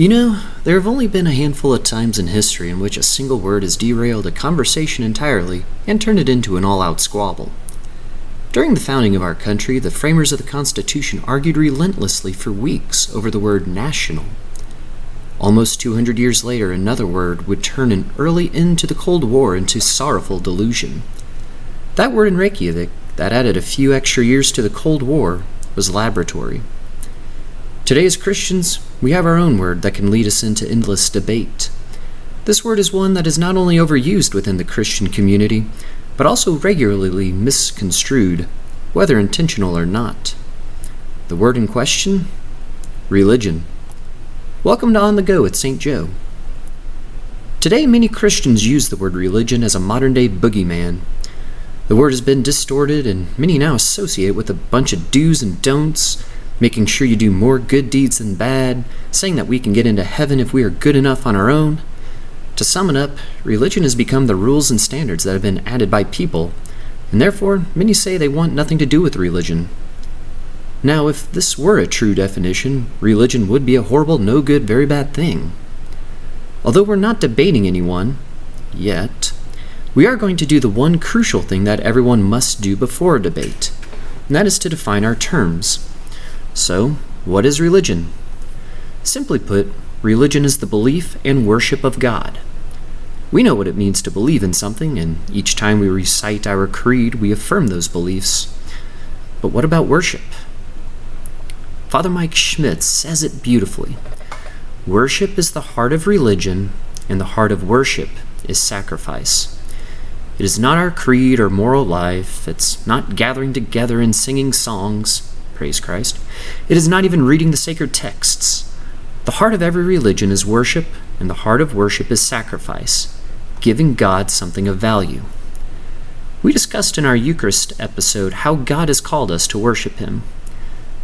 There have only been a handful of times in history in which a single word has derailed a conversation entirely and turned it into an all-out squabble. During the founding of our country, the framers of the Constitution argued relentlessly for weeks over the word national. Almost 200 years later, another word would turn an early end to the Cold War into sorrowful delusion. That word in Reykjavik, that added a few extra years to the Cold War, was laboratory. Today as Christians, we have our own word that can lead us into endless debate. This word is one that is not only overused within the Christian community, but also regularly misconstrued, whether intentional or not. The word in question? Religion. Welcome to On the Go with St. Joe. Today, many Christians use the word religion as a modern-day boogeyman. The word has been distorted, and many now associate with a bunch of do's and don'ts, making sure you do more good deeds than bad, saying that we can get into heaven if we are good enough on our own. To sum it up, religion has become the rules and standards that have been added by people, and therefore many say they want nothing to do with religion. Now, if this were a true definition, religion would be a horrible, no good, very bad thing. Although we're not debating anyone, yet, we are going to do the one crucial thing that everyone must do before a debate, and that is to define our terms. So, what is religion? Simply put, religion is the belief and worship of God. We know what it means to believe in something, and each time we recite our creed, we affirm those beliefs. But what about worship? Father Mike Schmitz says it beautifully. Worship is the heart of religion, and the heart of worship is sacrifice. It is not our creed or moral life. It's not gathering together and singing songs. Praise Christ. It is not even reading the sacred texts. The heart of every religion is worship, and the heart of worship is sacrifice, giving God something of value. We discussed in our Eucharist episode how God has called us to worship Him.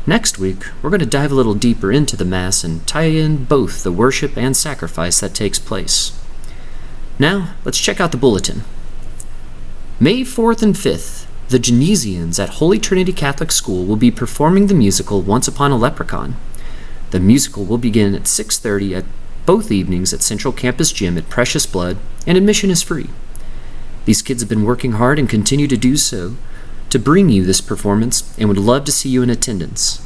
Next week, we're going to dive a little deeper into the Mass and tie in both the worship and sacrifice that takes place. Now, let's check out the bulletin. May 4th and 5th, the Genesians at Holy Trinity Catholic School will be performing the musical Once Upon a Leprechaun. The musical will begin at 6:30 at both evenings at Central Campus Gym at Precious Blood, and admission is free. These kids have been working hard and continue to do so to bring you this performance and would love to see you in attendance.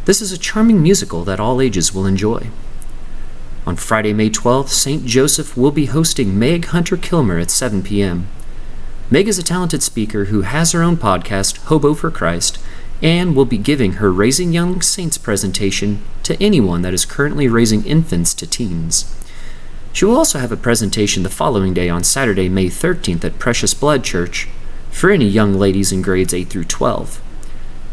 This is a charming musical that all ages will enjoy. On Friday, May 12th, St. Joseph will be hosting Meg Hunter Kilmer at 7 p.m. Meg is a talented speaker who has her own podcast, Hobo for Christ, and will be giving her Raising Young Saints presentation to anyone that is currently raising infants to teens. She will also have a presentation the following day on Saturday, May 13th at Precious Blood Church for any young ladies in grades 8 through 12.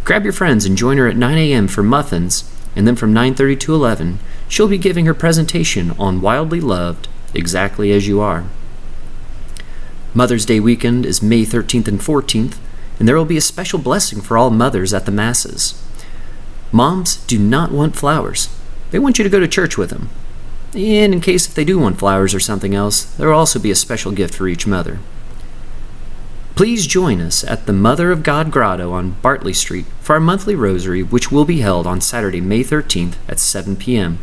Grab your friends and join her at 9 a.m. for muffins, and then from 9:30 to 11, she'll be giving her presentation on Wildly Loved, Exactly As You Are. Mother's Day weekend is May 13th and 14th, and there will be a special blessing for all mothers at the Masses. Moms do not want flowers. They want you to go to church with them. And in case if they do want flowers or something else, there will also be a special gift for each mother. Please join us at the Mother of God Grotto on Bartley Street for our monthly rosary, which will be held on Saturday, May 13th at 7 p.m.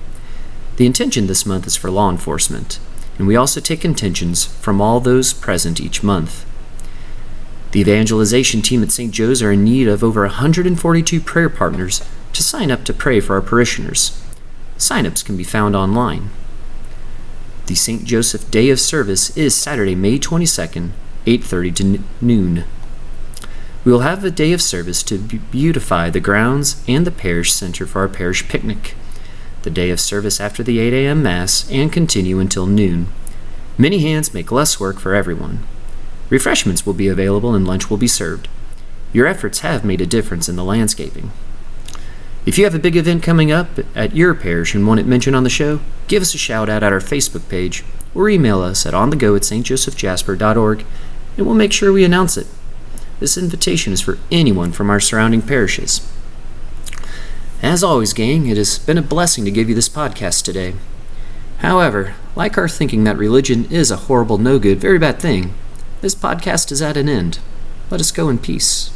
The intention this month is for law enforcement, and we also take intentions from all those present each month. The evangelization team at St. Joe's are in need of over 142 prayer partners to sign up to pray for our parishioners. Sign-ups can be found online. The St. Joseph Day of Service is Saturday, May 22nd, 8:30 to noon. We will have a day of service to beautify the grounds and the parish center for our parish picnic. The day of service after the 8 a.m. Mass and continue until noon. Many hands make less work for everyone. Refreshments will be available and lunch will be served. Your efforts have made a difference in the landscaping. If you have a big event coming up at your parish and want it mentioned on the show, give us a shout out at our Facebook page or email us at onthego@stjosephjasper.org and we'll make sure we announce it. This invitation is for anyone from our surrounding parishes. As always, gang, it has been a blessing to give you this podcast today. However, like our thinking that religion is a horrible, no good, very bad thing, this podcast is at an end. Let us go in peace.